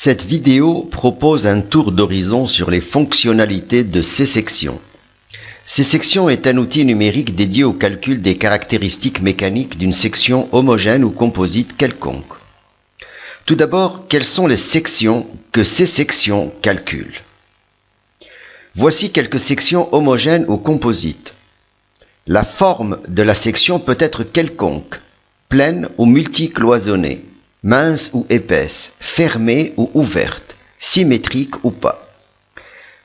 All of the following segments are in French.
Cette vidéo propose un tour d'horizon sur les fonctionnalités de C-section. C-section est un outil numérique dédié au calcul des caractéristiques mécaniques d'une section homogène ou composite quelconque. Tout d'abord, quelles sont les sections que C-section calcule? Voici quelques sections homogènes ou composites. La forme de la section peut être quelconque, pleine ou multicloisonnée, mince ou épaisse, fermée ou ouverte, symétrique ou pas.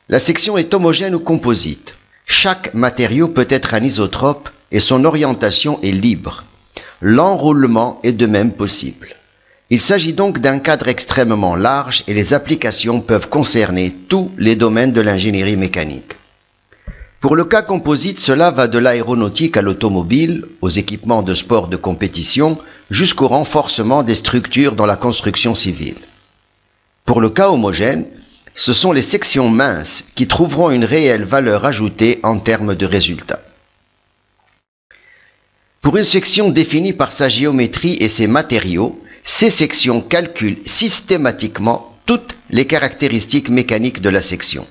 La section est homogène ou composite. Chaque matériau peut être anisotrope et son orientation est libre. L'enroulement est de même possible. Il s'agit donc d'un cadre extrêmement large et les applications peuvent concerner tous les domaines de l'ingénierie mécanique. Pour le cas composite, cela va de l'aéronautique à l'automobile, aux équipements de sport de compétition, jusqu'au renforcement des structures dans la construction civile. Pour le cas homogène, ce sont les sections minces qui trouveront une réelle valeur ajoutée en termes de résultats. Pour une section définie par sa géométrie et ses matériaux, ces sections calculent systématiquement toutes les caractéristiques mécaniques de la section.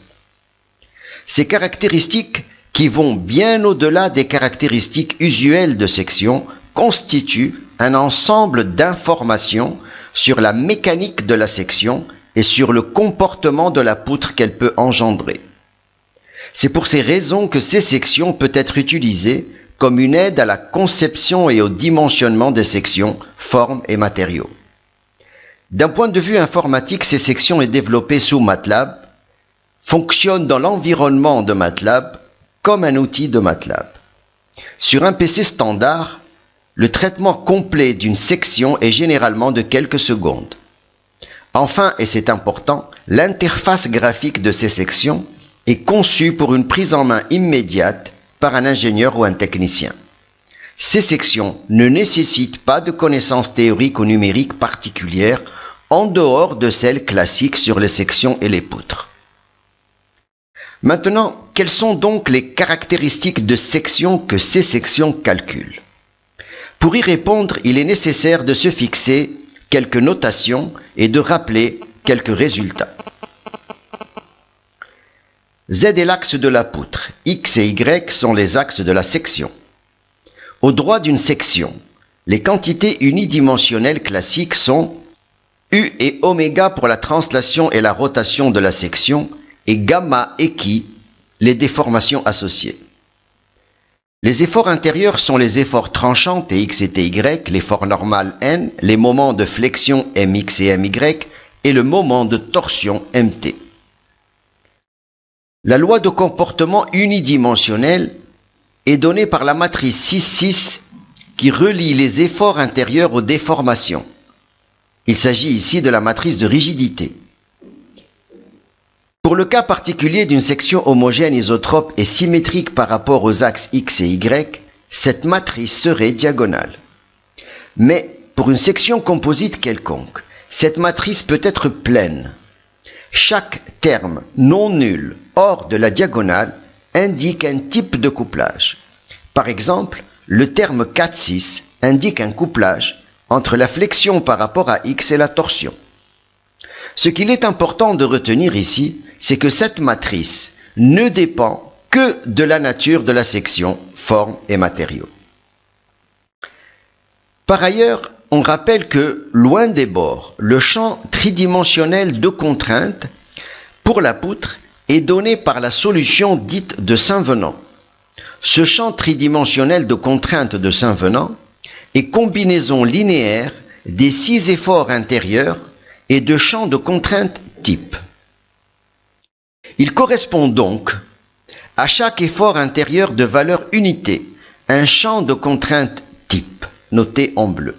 Ces caractéristiques, qui vont bien au-delà des caractéristiques usuelles de section, constituent un ensemble d'informations sur la mécanique de la section et sur le comportement de la poutre qu'elle peut engendrer. C'est pour ces raisons que ces sections peuvent être utilisées comme une aide à la conception et au dimensionnement des sections, formes et matériaux. D'un point de vue informatique, ces sections est développée sous MATLAB, fonctionne dans l'environnement de MATLAB comme un outil de MATLAB. Sur un PC standard, le traitement complet d'une section est généralement de quelques secondes. Enfin, et c'est important, l'interface graphique de ces sections est conçue pour une prise en main immédiate par un ingénieur ou un technicien. Ces sections ne nécessitent pas de connaissances théoriques ou numériques particulières en dehors de celles classiques sur les sections et les poutres. Maintenant, quelles sont donc les caractéristiques de section que ces sections calculent? Pour y répondre, il est nécessaire de se fixer quelques notations et de rappeler quelques résultats. Z est l'axe de la poutre, X et Y sont les axes de la section. Au droit d'une section, les quantités unidimensionnelles classiques sont U et oméga pour la translation et la rotation de la section et gamma et chi, les déformations associées. Les efforts intérieurs sont les efforts tranchants Tx et Ty, l'effort normal N, les moments de flexion Mx et My et le moment de torsion Mt. La loi de comportement unidimensionnel est donnée par la matrice 6,6 qui relie les efforts intérieurs aux déformations. Il s'agit ici de la matrice de rigidité. Pour le cas particulier d'une section homogène isotrope et symétrique par rapport aux axes X et Y, cette matrice serait diagonale. Mais pour une section composite quelconque, cette matrice peut être pleine. Chaque terme non nul hors de la diagonale indique un type de couplage. Par exemple, le terme 4,6 indique un couplage entre la flexion par rapport à X et la torsion. Ce qu'il est important de retenir ici, c'est que cette matrice ne dépend que de la nature de la section, forme et matériaux. Par ailleurs, on rappelle que, loin des bords, le champ tridimensionnel de contrainte pour la poutre est donné par la solution dite de Saint-Venant. Ce champ tridimensionnel de contrainte de Saint-Venant est combinaison linéaire des 6 efforts intérieurs et de champs de contrainte type. Il correspond donc à chaque effort intérieur de valeur unité, un champ de contrainte type, noté en bleu.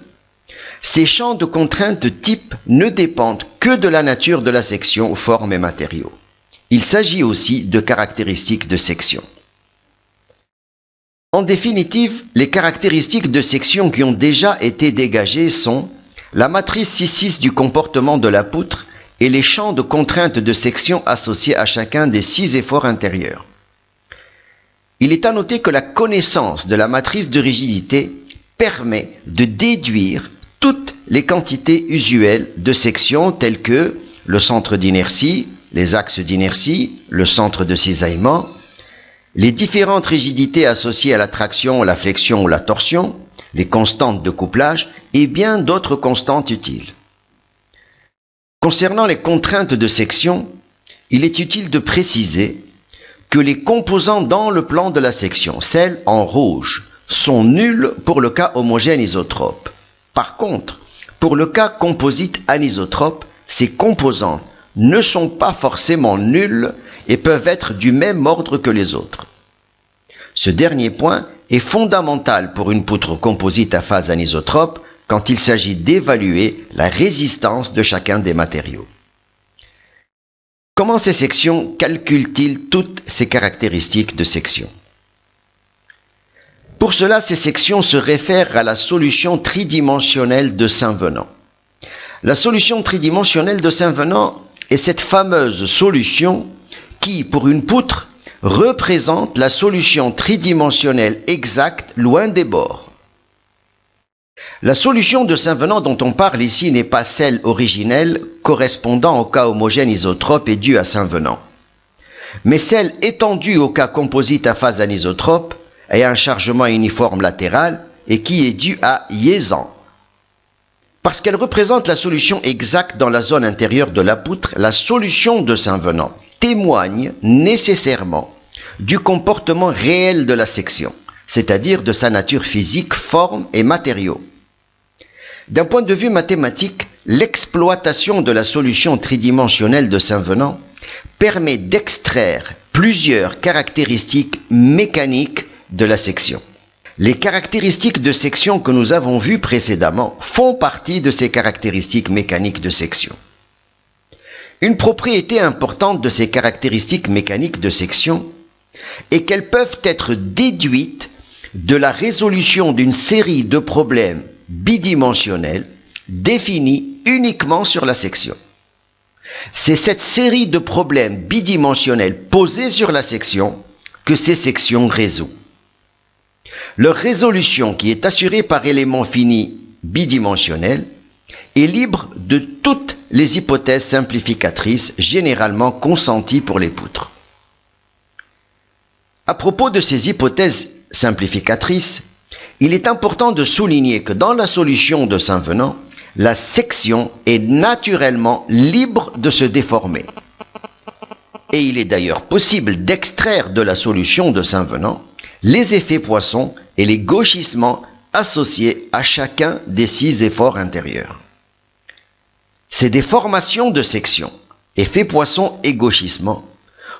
Ces champs de contrainte type ne dépendent que de la nature de la section, forme et matériaux. Il s'agit aussi de caractéristiques de section. En définitive, les caractéristiques de section qui ont déjà été dégagées sont la matrice 6,6 du comportement de la poutre et les champs de contrainte de section associés à chacun des 6 efforts intérieurs. Il est à noter que la connaissance de la matrice de rigidité permet de déduire toutes les quantités usuelles de section telles que le centre d'inertie, les axes d'inertie, le centre de cisaillement, les différentes rigidités associées à la traction, la flexion ou la torsion, les constantes de couplage et bien d'autres constantes utiles. Concernant les contraintes de section, il est utile de préciser que les composants dans le plan de la section, celles en rouge, sont nuls pour le cas homogène isotrope. Par contre, pour le cas composite anisotrope, ces composants ne sont pas forcément nuls et peuvent être du même ordre que les autres. Ce dernier point est fondamental pour une poutre composite à phase anisotrope quand il s'agit d'évaluer la résistance de chacun des matériaux. Comment ces sections calculent-ils toutes ces caractéristiques de section? Pour cela, ces sections se réfèrent à la solution tridimensionnelle de Saint-Venant. La solution tridimensionnelle de Saint-Venant est cette fameuse solution qui, pour une poutre, représente la solution tridimensionnelle exacte loin des bords. La solution de Saint-Venant dont on parle ici n'est pas celle originelle correspondant au cas homogène isotrope et due à Saint-Venant, mais celle étendue au cas composite à phase anisotrope et à un chargement uniforme latéral et qui est due à Yezan. Parce qu'elle représente la solution exacte dans la zone intérieure de la poutre, la solution de Saint-Venant témoigne nécessairement du comportement réel de la section, c'est-à-dire de sa nature physique, forme et matériaux. D'un point de vue mathématique, l'exploitation de la solution tridimensionnelle de Saint-Venant permet d'extraire plusieurs caractéristiques mécaniques de la section. Les caractéristiques de section que nous avons vues précédemment font partie de ces caractéristiques mécaniques de section. Une propriété importante de ces caractéristiques mécaniques de section est qu'elles peuvent être déduites de la résolution d'une série de problèmes bidimensionnels définis uniquement sur la section. C'est cette série de problèmes bidimensionnels posés sur la section que ces sections résolvent. Leur résolution, qui est assurée par éléments finis bidimensionnels, est libre de toutes les hypothèses simplificatrices généralement consenties pour les poutres. À propos de ces hypothèses simplificatrices, il est important de souligner que dans la solution de Saint-Venant, la section est naturellement libre de se déformer. Et il est d'ailleurs possible d'extraire de la solution de Saint-Venant les effets Poisson et les gauchissements associés à chacun des 6 efforts intérieurs. Ces déformations de section, effets Poisson et gauchissement,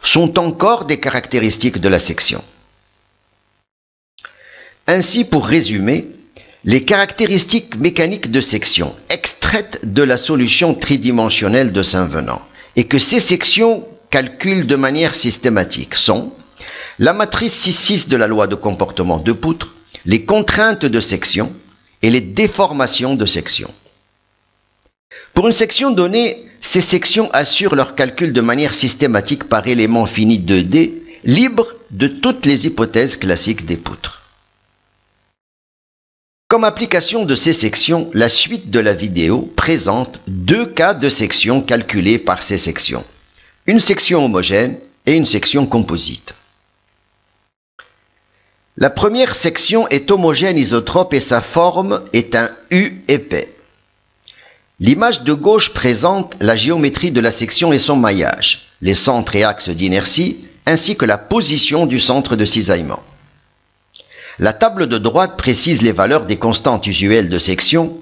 sont encore des caractéristiques de la section. Ainsi, pour résumer, les caractéristiques mécaniques de section extraites de la solution tridimensionnelle de Saint-Venant et que ces sections calculent de manière systématique sont la matrice 6,6 de la loi de comportement de poutre, les contraintes de section et les déformations de section. Pour une section donnée, ces sections assurent leur calcul de manière systématique par élément fini 2D, libre de toutes les hypothèses classiques des poutres. Comme application de ces sections, la suite de la vidéo présente 2 cas de section calculés par ces sections, une section homogène et une section composite. La première section est homogène isotrope et sa forme est un U épais. L'image de gauche présente la géométrie de la section et son maillage, les centres et axes d'inertie, ainsi que la position du centre de cisaillement. La table de droite précise les valeurs des constantes usuelles de section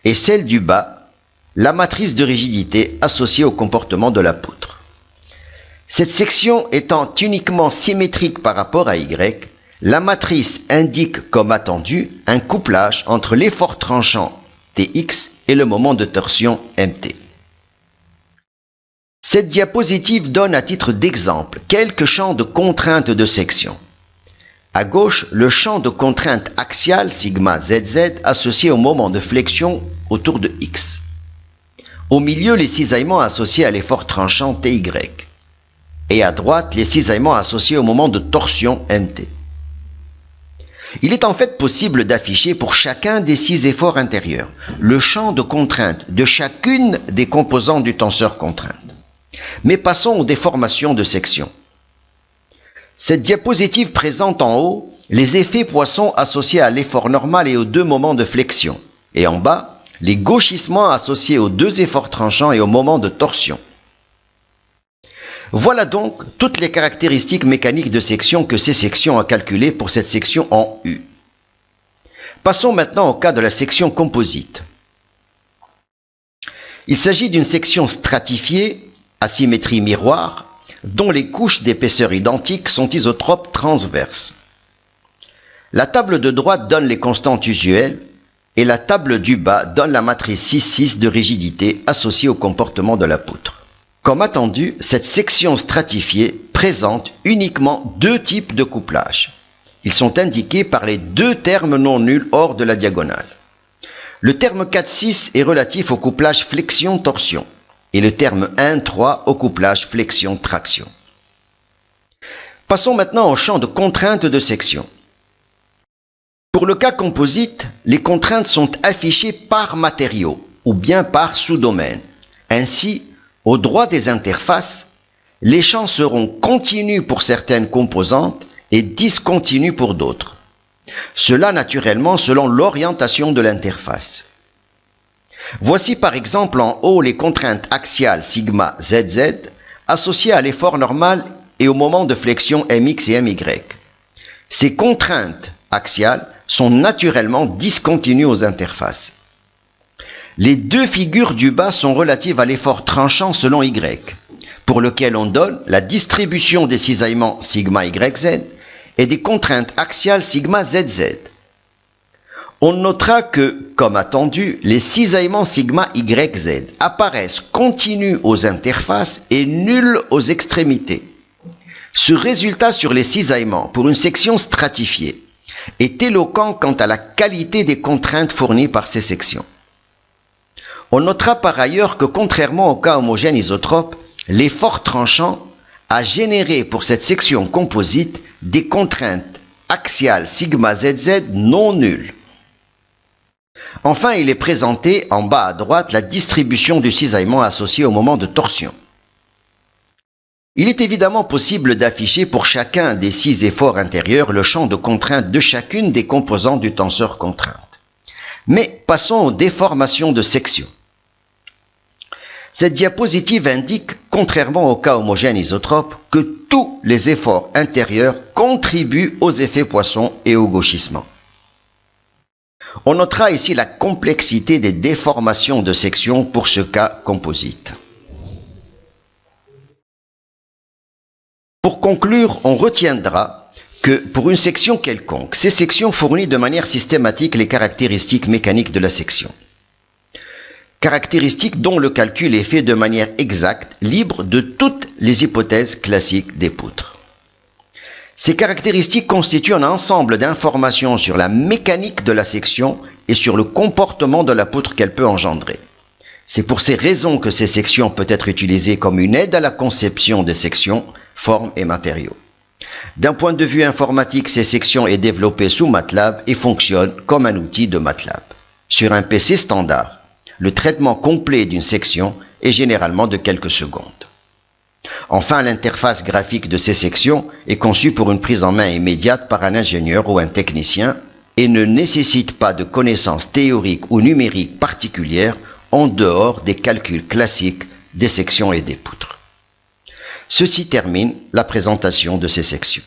et celle du bas, la matrice de rigidité associée au comportement de la poutre. Cette section étant uniquement symétrique par rapport à Y, la matrice indique comme attendu un couplage entre l'effort tranchant Tx et le moment de torsion Mt. Cette diapositive donne à titre d'exemple quelques champs de contraintes de section. À gauche, le champ de contrainte axiale sigma ZZ associé au moment de flexion autour de X. Au milieu, les cisaillements associés à l'effort tranchant Ty. Et à droite, les cisaillements associés au moment de torsion Mt. Il est en fait possible d'afficher pour chacun des 6 efforts intérieurs le champ de contrainte de chacune des composantes du tenseur contrainte. Mais passons aux déformations de section. Cette diapositive présente en haut les effets Poisson associés à l'effort normal et aux 2 moments de flexion, et en bas, les gauchissements associés aux 2 efforts tranchants et au moment de torsion. Voilà donc toutes les caractéristiques mécaniques de section que ces sections a calculées pour cette section en U. Passons maintenant au cas de la section composite. Il s'agit d'une section stratifiée, à symétrie miroir, dont les couches d'épaisseur identiques sont isotropes transverses. La table de droite donne les constantes usuelles et la table du bas donne la matrice 6,6 de rigidité associée au comportement de la poutre. Comme attendu, cette section stratifiée présente uniquement 2 types de couplage. Ils sont indiqués par les 2 termes non nuls hors de la diagonale. Le terme 4,6 est relatif au couplage flexion-torsion et le terme 1,3 au couplage flexion-traction. Passons maintenant au champ de contraintes de section. Pour le cas composite, les contraintes sont affichées par matériau ou bien par sous-domaine. Ainsi, au droit des interfaces, les champs seront continus pour certaines composantes et discontinus pour d'autres. Cela naturellement selon l'orientation de l'interface. Voici par exemple en haut les contraintes axiales sigma ZZ associées à l'effort normal et au moment de flexion MX et MY. Ces contraintes axiales sont naturellement discontinues aux interfaces. Les 2 figures du bas sont relatives à l'effort tranchant selon Y, pour lequel on donne la distribution des cisaillements sigma YZ et des contraintes axiales sigma ZZ. On notera que, comme attendu, les cisaillements sigma YZ apparaissent continus aux interfaces et nuls aux extrémités. Ce résultat sur les cisaillements pour une section stratifiée est éloquent quant à la qualité des contraintes fournies par ces sections. On notera par ailleurs que contrairement au cas homogène isotrope, l'effort tranchant a généré pour cette section composite des contraintes axiales sigma ZZ non nulles. Enfin, il est présenté en bas à droite la distribution du cisaillement associé au moment de torsion. Il est évidemment possible d'afficher pour chacun des 6 efforts intérieurs le champ de contrainte de chacune des composantes du tenseur contrainte. Mais passons aux déformations de section. Cette diapositive indique, contrairement au cas homogène isotrope, que tous les efforts intérieurs contribuent aux effets Poisson et au gauchissement. On notera ici la complexité des déformations de section pour ce cas composite. Pour conclure, on retiendra que pour une section quelconque, ces sections fournissent de manière systématique les caractéristiques mécaniques de la section. Caractéristiques dont le calcul est fait de manière exacte, libre de toutes les hypothèses classiques des poutres. Ces caractéristiques constituent un ensemble d'informations sur la mécanique de la section et sur le comportement de la poutre qu'elle peut engendrer. C'est pour ces raisons que ces sections peuvent être utilisées comme une aide à la conception des sections, formes et matériaux. D'un point de vue informatique, ces sections est développée sous MATLAB et fonctionne comme un outil de MATLAB. Sur un PC standard, le traitement complet d'une section est généralement de quelques secondes. Enfin, l'interface graphique de ces sections est conçue pour une prise en main immédiate par un ingénieur ou un technicien et ne nécessite pas de connaissances théoriques ou numériques particulières en dehors des calculs classiques des sections et des poutres. Ceci termine la présentation de ces sections.